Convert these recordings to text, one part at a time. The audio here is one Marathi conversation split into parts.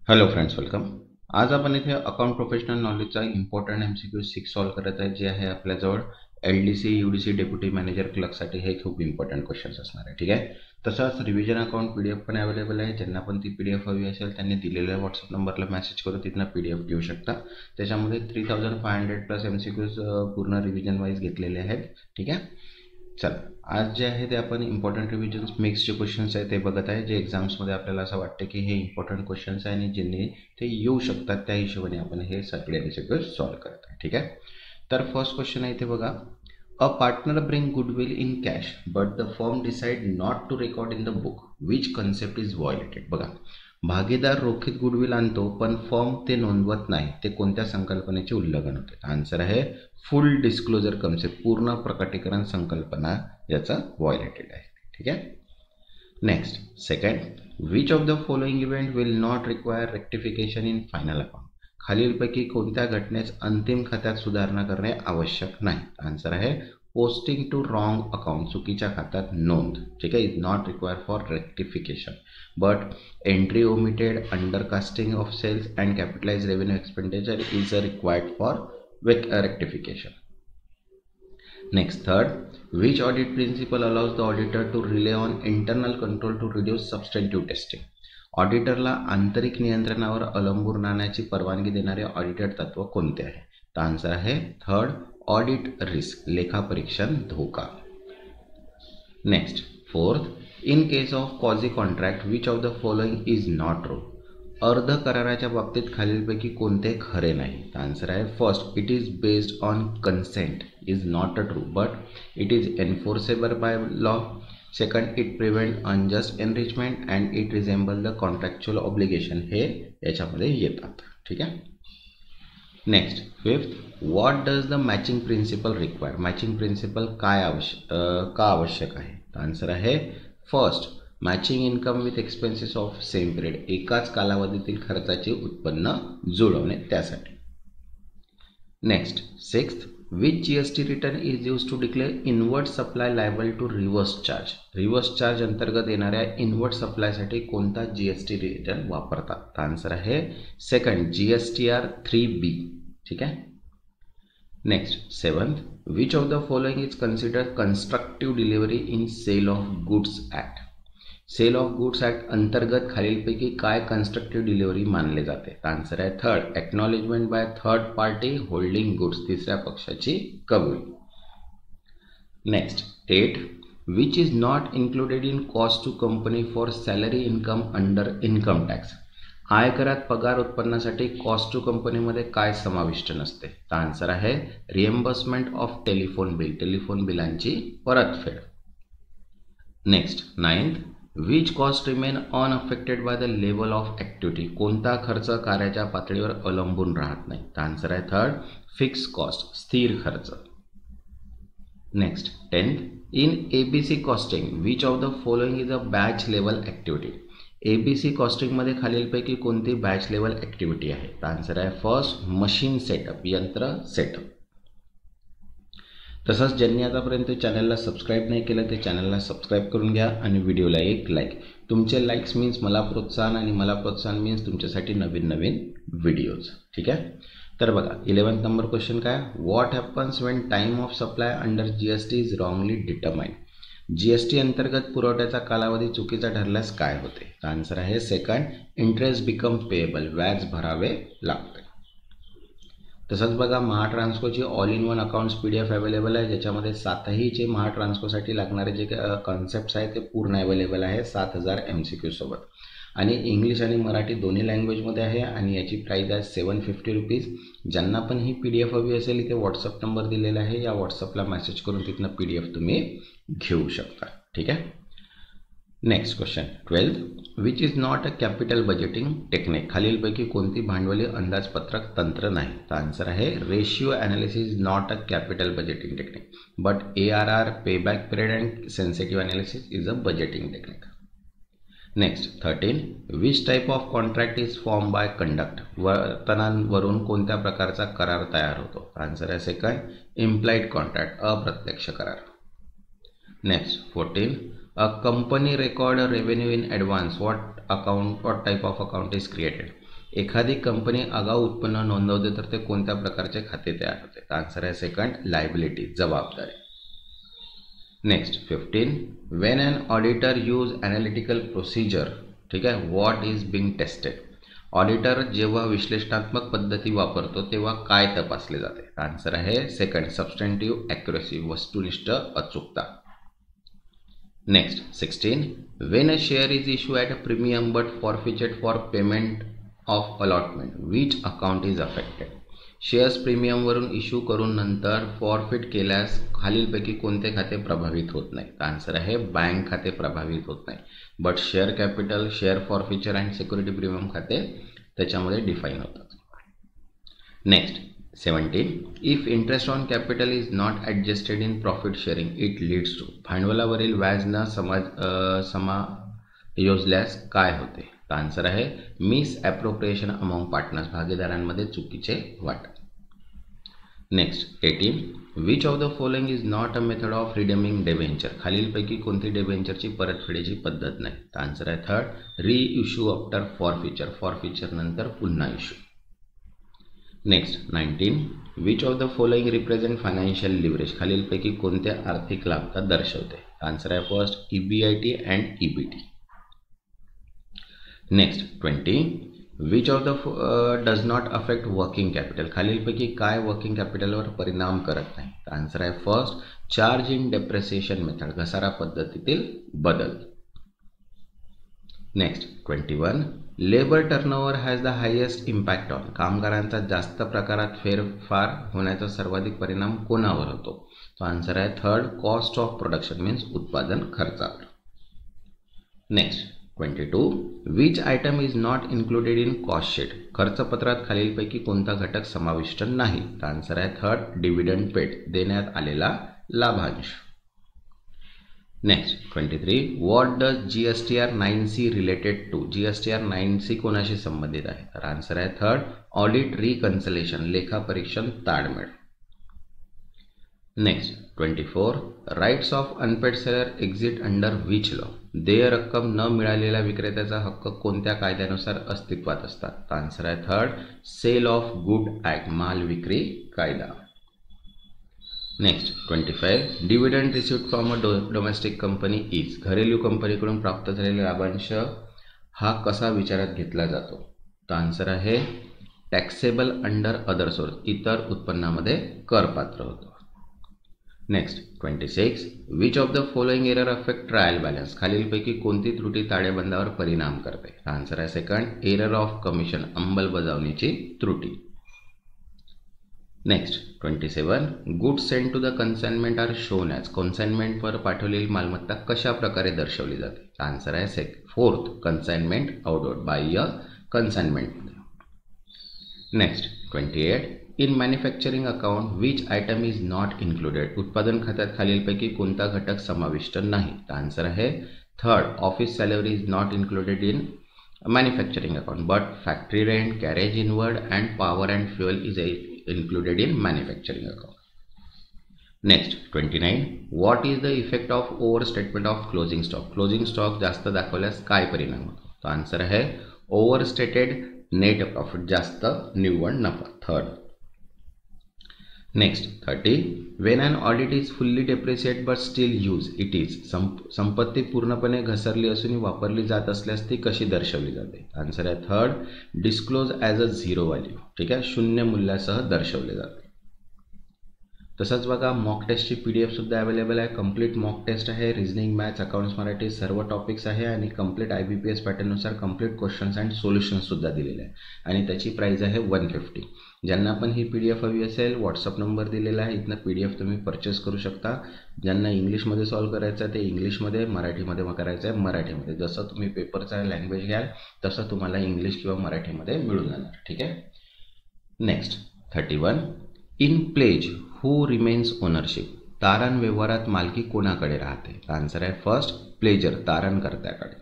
Hello friends, welcome. आज आपण इथे अकाउंट प्रोफेशनल नॉलेजचा इम्पॉर्टंट MCQ 6 सॉल्व करत आहे, जे आहे आपल्याजवळ LDC UDC डेप्युटी मॅनेजर क्लर्कसाठी. हे खूप इम्पॉर्टंट क्वेश्चन्स असणार आहे. ठीक आहे. तसंच रिव्हिजन अकाउंट PDF पण अवेलेबल आहे. ज्यांना पण ती PDF हवी असेल त्यांनी दिलेल्या व्हॉट्सअप नंबरला मेसेज करून तिथनं PDF घेऊ शकता. त्याच्यामध्ये 3500+ MCQs पूर्ण रिव्हिजन वाईज घेतलेले आहेत. ठीक आहे. चल, आज जे आहे ते आपण इम्पॉर्टंट रिव्हिजन्स मिक्सचे क्वेश्चन्स आहे ते बघत आहे, जे एक्झाम्समध्ये आपल्याला असं वाटतं की हे इम्पॉर्टंट क्वेश्चन्स आहे आणि ज्यांनी ते येऊ शकतात त्या हिशोबाने आपण हे सगळे MCQ सॉल्व करत आहे. ठीक आहे. तर फर्स्ट क्वेश्चन आहे इथे बघा. A partner bring goodwill in cash but the firm decide not to record in the book, which concept is violated. बघा, भागीदार रोखीत गुडविल आणतो पण फर्म ते नोंदवत नाही, ते कोणत्या संकल्पनेचे उल्लंघन होते? आन्सर आहे फुल डिस्क्लोजर कन्सेप्ट, पूर्ण प्रकटीकरण संकल्पना याचा व्हायोलेटेड आहे. ठीक आहे. Next, second, which of the following event will not require rectification in final account. खालीलपैकी कोणत्या घटनेस अंतिम खात्यात सुधारणा करणे आवश्यक नाही? आन्सर आहे पोस्टिंग टू रॉंग अकाउंट, चुकीच्या खात्यात नोंद. ठीक आहे, is not require for rectification. But entry omitted under casting of sales and capitalize revenue expenditure is required for rectification. Next, third, which audit principle allows the auditor to rely on internal control to reduce substantive testing. ऑडिटरला आंतरिक नियंत्रणावर अवलंबून राहण्याची परवानगी देणारे ऑडिटेड तत्व कोणते आहे? तर आन्सर आहे थर्ड, ऑडिट रिस्क, लेखापरीक्षण धोका. Next, fourth, in case of quasi contract which of the following is not true. अर्ध कराराच्या बाबतीत खालीलपैकी कोणते खरे नाही? आन्सर आहे first, it is based on consent, is not a true but it is enforceable by law. Second, it prevent unjust enrichment and it resemble the contractual obligation. हे याच्यामध्ये येतात. ठीक आहे. Next, fifth, what does the matching principle require. Matching principle का आवश्यक आहे? आन्सर आहे first, matching income with expenses of same period, एकाच कालावधीतील खर्चाचे उत्पन्न जुळवणे त्यासाठी. Next, sixth, which GST return is use to declare inward supply liable to reverse charge. Reverse charge अंतर्गत येणाऱ्या इनवर्ड सप्लायसाठी कोणता GST रिटर्न वापरतात? आन्सर आहे सेकंड, GSTR 3B. ठीक आहे. Next, seventh, which of the following is considered constructive delivery in sale of goods act. Sale of goods act अंतर्गत खालीलपैकी काय कन्स्ट्रक्टिव्ह डिलिव्हरी मानले जाते? आन्सर आहे third, acknowledgement by third party holding goods, तिसऱ्या पक्षाची कबुली. Next, 8, which is not included in cost to company for salary income under income tax. आयकरात पगार उत्पन्नासाठी कॉस्ट टू कंपनीमध्ये काय समाविष्ट नसते? तर आन्सर आहे reimbursement of telephone bill, telephone बिलांची परतफेड. Next, 9th, which cost remain unaffected by the level of activity. कोणता खर्च कार्याच्या पातळीवर अवलंबून राहत नाही? तर आन्सर आहे थर्ड, फिक्स कॉस्ट, स्थिर खर्च. Next, 10th, in ABC costing which of the following is a batch level activity. ABC कॉस्टिंगमध्ये खालीलपैकी कोणती बॅच लेवल ॲक्टिव्हिटी आहे? तर आन्सर आहे फर्स्ट, मशीन सेटअप, यंत्र सेटअप. तसंच ज्यांनी आतापर्यंत चॅनलला सबस्क्राईब नाही केलं ते चॅनलला सबस्क्राईब करून घ्या आणि व्हिडिओला एक लाईक. तुमचे लाईक्स मीन्स मला प्रोत्साहन आणि मला प्रोत्साहन मीन्स तुमच्यासाठी नवीन नवीन व्हिडिओज. ठीक आहे. तर बघा, 11th नंबर क्वेश्चन काय, what happens Wien time of supply under GST is wrongly determined. GST अंतर्गत पुरवठ्याचा कालावधी चुकीचा ठरल्यास काय होते? आन्सर आहे सेकंड, इंटरेस्ट बिकम पेएबल, व्याज भरावे लागते. तसंच बघा, महाट्रान्सकोची all in one accounts PDF available आहे, ज्याच्यामध्ये 7हीचे महाट्रान्सकोसाठी लागणारे जे कॉन्सेप्ट्स आहेत ते पूर्ण अवेलेबल आहे 7000 MCQ सोबत. आणि इंग्लिश आणि मराठी दोन्ही लँग्वेजमध्ये आहे आणि याची प्राईस आहे 750 रुपीज. ज्यांना पण ही PDF हवी असेल इथे व्हॉट्सअप नंबर दिलेला आहे, या व्हॉट्सअपला मेसेज करून तिथनं PDF तुम्ही घेऊ शकता. ठीक आहे. Next question, 12th, which is not a capital budgeting technique. खालीलपैकी कोणती भांडवली अंदाजपत्रक तंत्र नाही? तर आन्सर आहे ratio analysis is not a capital budgeting technique but ARR, payback period and sensitive analysis is a budgeting technique. Next, 13, which type of contract is form by conduct. वर्तनांवरून कोणत्या प्रकारचा करार तयार होतो? आन्सर आहे सेकंड, इम्प्लाइड कॉन्ट्रॅक्ट, अप्रत्यक्ष करार. Next, 14, a company record a revenue in advance, what type of account is created. एखादी कंपनी आगाऊ उत्पन्न नोंदवते तर ते कोणत्या प्रकारचे खाते तयार होते? तर आन्सर आहे सेकंड, लायबिलिटी, जबाबदारी. नेक्स्ट 15, वेन अन ऑडिटर यूज एनालिटिकल प्रोसिजर, ठीक आहे, what is being tested. Auditor जेव्हा विश्लेषणात्मक पद्धती वापरतो तेव्हा काय तपासले जाते? आन्सर आहे सेकंड, सबस्टँटिव्ह ॲक्युरसी, वस्तुनिष्ठ अचूकता. Next 16, when a share is issue at a premium but forfeited for payment of allotment, which account is affected. Shares प्रीमियमवरून इश्यू करून नंतर फॉरफिट केल्यास खालीलपैकी कोणते खाते प्रभावित होत नाही? आन्सर आहे बँक खाते प्रभावित होत नाही. But share capital, share forfeiture and security premium खाते त्याच्यामध्ये डिफाईन होतात. Next 17, if interest on capital is not adjusted in profit sharing it leads to. भांडवलावरील व्याज न समायोजल्यास काय होते? आन्सर आहे मिस ॲप्रोप्रिएशन अमॉंग पार्टनर्स, भागीदारांमध्ये चुकीचे वाटप. Next 18, which of the following is not a method of redeeming debenture. खालीलपैकी कोणती डेबेंचरची परतफेडीची पद्धत नाही? आन्सर आहे थर्ड, री इश्यू आफ्टर फॉरफिचर, फॉरफिचर नंतर पुन्हा issue. Next 19, which of the following represent financial leverage. खालीलपैकी कोणत्या आर्थिक लाभता दर्शवते? आन्सर आहे first, EBIT and EBT. Next 20, which of the does not affect working capital. खालीलपैकी काय वर्किंग कॅपिटलवर परिणाम करत नाही? आन्सर आहे first, charge in depreciation method, घसारा पद्धतीतील बदल. Next 21, labour turnover has the highest impact on. कामगारांचा जास्त प्रकारात फेरफार होण्याचा सर्वाधिक परिणाम कोणावर होतो? तो आन्सर आहे third, cost of production means उत्पादन खर्चावर. Next 22, which item is not included in cost sheet. खर्चपत्रात खालीलपैकी कोणता घटक समाविष्ट नाही? तर आन्सर आहे थर्ड, डिव्हिडंड पेड, देण्यात आलेला लाभांश. Next 23, what does GSTR 9C related to. GSTR 9C कोणाशी संबंधित आहे? तर आन्सर आहे थर्ड, ऑडिट रिकन्सिलेशन, लेखापरीक्षण ताळमेळ. Next 24, rights of unpaid seller exist under which law. देय रक्कम न मिळालेल्या विक्रेत्याचा हक्क कोणत्या कायद्यानुसार अस्तित्वात असतात? आन्सर आहे third, sale of good act, माल विक्री कायदा. Next 25, dividend received from a domestic company is. घरेलू कंपनीकडून प्राप्त झालेला लाभांश हा कसा विचारात घेतला जातो? तर आन्सर आहे टॅक्सेबल अंडर अदर सोर्स, इतर उत्पन्नामध्ये करपात्र होतो. Next 26, which of the following error affect trial balance. खालीलपैकी कोणती त्रुटी ताळेबंदावर परिणाम करते? आन्सर आहे सेकंड, एरर ऑफ कमिशन, अंमलबजावणीची त्रुटी. Next 27, goods send to the consignment are shown as. कन्साइनमेंटवर पाठवलेली मालमत्ता कशा प्रकारे दर्शवली जाते? आन्सर आहे फोर्थ, कन्साइनमेंट आउटवर्ड, बाह्य कन्साइनमेंटमध्ये. Next 28, in manufacturing account which item is not included. उत्पादन खात्यात खालीलपैकी कोणता घटक समाविष्ट नाही? आन्सर आहे third, office salary is not included in manufacturing account, but factory rent, carriage inward and power and fuel is included in manufacturing account. Next 29, what is the effect of over statement of closing stock. Closing stock जास्त दाखवल्यास काय परिणाम होतो? तो आन्सर आहे ओव्हर स्टेटेड नेट प्रॉफिट, जास्त निव्वळ नफा, third. Next 30, when an audit is fully depreciate but still use it is. संपत्ती पूर्णपणे घसरली असून वापरली जात असल्यास ती कशी दर्शवली जाते? आन्सर आहे third, disclose as a zero value, ठीक आहे, शून्य मूल्यासह दर्शवले जाते. तसंच बघा मॉक टेस्टची PDF सुद्धा अवेलेबल आहे. कंप्लीट मॉक टेस्ट आहे, रिझनिंग, मॅथ्स, अकाउंट्स, मराठी सर्व टॉपिक्स आहे आणि कंप्लीट IBPS पॅटर्ननुसार कंप्लीट क्वेश्चन्स अँड सोल्युशन्स सुद्धा दिलेले आहे आणि त्याची प्राईज आहे 150. ज्यांना पण ही PDF हवी असेल व्हॉट्सअप नंबर दिलेला आहे, इथनं PDF तुम्ही परचेस करू शकता. ज्यांना इंग्लिशमध्ये सॉल्व करायचं आहे ते इंग्लिशमध्ये, मराठीमध्ये करायचं आहे मराठीमध्ये. जसं तुम्ही पेपरचा लँग्वेज घ्याल तसं तुम्हाला इंग्लिश किंवा मराठीमध्ये मिळून जाणार, ठीक आहे. Next 31, in pledge who remains ownership. तारण व्यवहारात मालकी कोणाकडे राहते? आन्सर आहे फर्स्ट, प्लेजर, तारणकर्त्याकडे.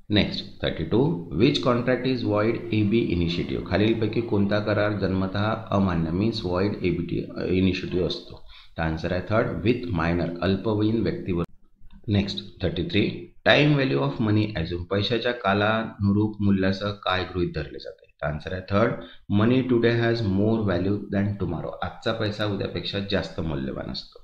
Next 32, which contract is void AB initiative. खालीलपैकी कोणता करार जन्मतः अमान्य मीन्स वॉइड AB इनिशिएटिव्ह असतो? तर आन्सर आहे थर्ड, विथ मायनर, अल्पवयीन व्यक्तीवर. Next 33 time value of money assume पैशाच्या कालानुरूप मूल्यासह काय गृहीत धरले जाते. आन्सर आहे third money today has more value than tomorrow. आजचा पैसा उद्यापेक्षा जास्त मौल्यवान असतो.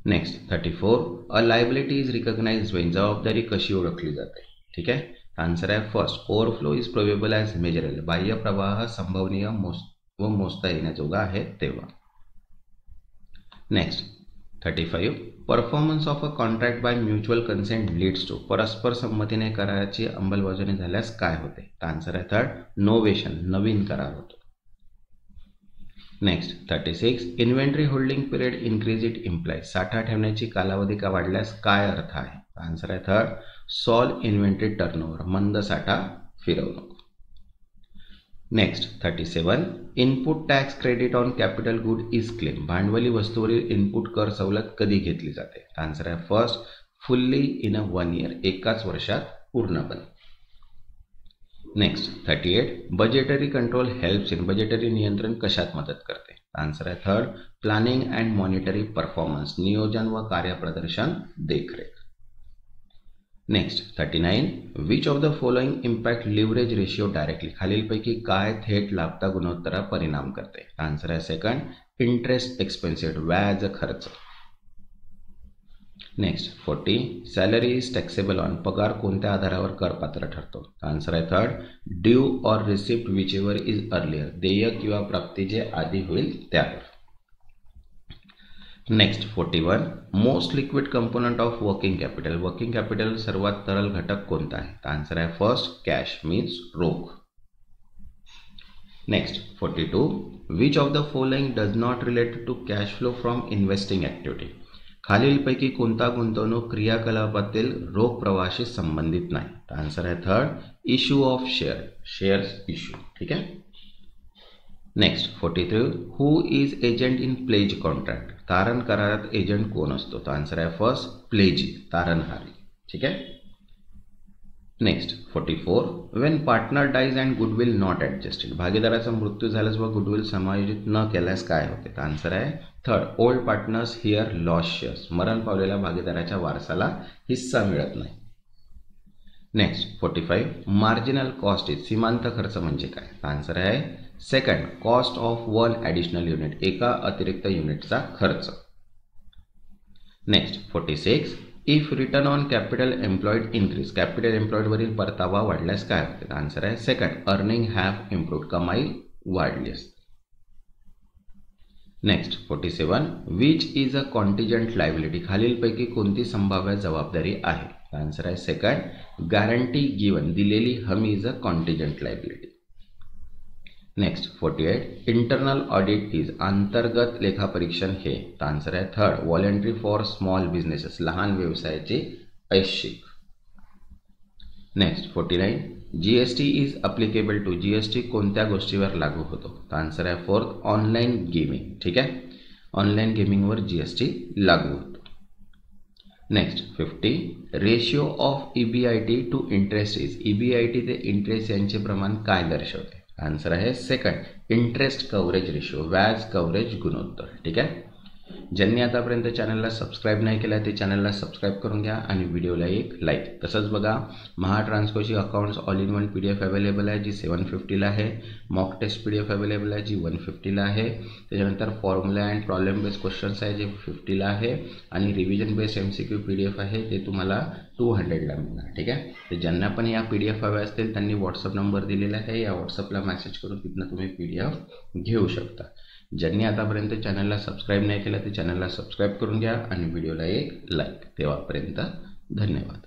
Next 34 a liability is recognized when. जबाबदारी कशी ओळखली जाते. ठीक आहे. आन्सर आहे first overflow is probable as measurable. बाह्य प्रवाह संभवनीय व मोजता येण्याजोगा आहे तेव्हा. Next 35 performance of a contract bye mutual consent leads to. परस्पर संमतीने कराराची अंमलबजावणी झाल्यास काय होते. तर आन्सर आहे थर्ड नोवेशन. नवीन करार होतो. Next 36 inventory holding period increase it implies. साठा ठेवण्याची कालावधी का वाढल्यास काय अर्थ आहे. आन्सर आहे थर्ड सॉल्व इन्व्हेंटरी टर्नओव्हर. मंद साठा फिरवणूक. Next 37 input tax credit on capital good is claim. भांडवली वस्तूवरील इनपुट कर सवलत कधी घेतली जाते. आन्सर आहे first fully in a 1 year. एकाच वर्षात पूर्णपणे. Next 38 budgetary control helps in. Budgetary नियंत्रण कशात मदत करते. आन्सर आहे third planning and monetary performance. नियोजन व कार्यप्रदर्शन देखरेख. Next 39 which of the following impact leverage ratio directly. खालीलपैकी काय थेट लाभता गुणोत्तरा परिणाम करते. आन्सर आहे सेकंड इंटरेस्ट एक्सपेन्सिव्ह. व्याज खर्च. Next 40 salary is taxable on. पगार कोणत्या आधारावर करपात्र ठरतो. आन्सर आहे third due or receipt whichever is earlier. देय किंवा प्राप्ती जे आधी होईल त्यावर. Next 41 most liquid component of working capital. Working capital सर्वात तरल घटक कोणता आहे. आन्सर आहे फर्स्ट कॅश मीन्स रोख. Next 42 which of the following does not related to cash flow from investing activity. खालीलपैकी कोणता गुंतवणूक क्रियाकलापातील रोख प्रवाहाशी संबंधित नाही. आन्सर आहे third issue of shares issue. ठीक आहे. Next 43 who is agent in pledge contract. तारण करारात एजंट कोण असतो. तर आन्सर आहे फर्स्ट प्लेजी. तारणहारी. ठीक आहे. Next 44 when partner dies and goodwill not adjusted. भागीदाराचा मृत्यू झाल्यास व गुडविल समायोजित न केल्यास काय होते. तर आन्सर आहे third old partners hear loss shares. मरण पावलेल्या भागीदाराच्या वारसाला हिस्सा मिळत नाही. Next 45 marginal cost is. सीमांत खर्च म्हणजे काय. आन्सर आहे second cost of one additional unit. एका अतिरिक्त युनिटचा खर्च. Next 46 if return on capital employed increase. Capital एम्प्लॉईडवरील परतावा वाढल्यास काय होते. आन्सर आहे सेकंड अर्निंग हॅव इम्प्रूव्ड. कमाई वाढली असते. Next 47 which is a contingent liability. खालीलपैकी कोणती संभाव्य जबाबदारी आहे. आन्सर आहे सेकंड गॅरंटी गिवन. दिलेली हमी is a contingent liability. Next 48 internal audit is. अंतर्गत लेखापरीक्षण हे. आन्सर आहे third voluntary for small businesses. लहान व्यवसायाचे ऐच्छिक. Next 49 GST is applicable to. GST कोणत्या गोष्टीवर लागू होतो. आन्सर आहे फोर्थ ऑनलाईन गेमिंग. ठीक आहे. ऑनलाईन गेमिंगवर जीएसटी लागू होतो. Next 50 ratio of EBIT to interest is. EBIT ते इंटरेस्ट यांचे प्रमाण काय दर्शवते. आन्सर आहे सेकंड इंटरेस्ट कव्हरेज रेशिओ. व्याज कव्हरेज गुणोत्तर. ठीक आहे. ज्यांनी आतापर्यंत चॅनलला सबस्क्राईब नाही केला ते चॅनलला सबस्क्राईब करून घ्या आणि व्हिडिओला एक लाईक. तसंच बघा महाट्रान्सकोची accounts all in one PDF available आहे जी 750ला आहे. मॉक टेस्ट PDF अवेलेबल आहे जी 150ला आहे. त्याच्यानंतर formula and problem based questions आहे जे 50ला आहे. आणि रिव्हिजन बेस्ड MCQ PDF आहे ते तुम्हाला 200ला मिळणार. ठीक आहे. तर ज्यांना पण या PDF हव्या असतील त्यांनी व्हॉट्सअप नंबर दिलेला आहे. या व्हॉट्सअपला मेसेज करून तिथनं तुम्ही PDF घेऊ शकता. ज्यांनी आतापर्यंत चॅनलला सबस्क्राईब नाही केलं ते चॅनलला सबस्क्राईब करून घ्या आणि व्हिडिओला एक लाईक. तेव्हापर्यंत धन्यवाद.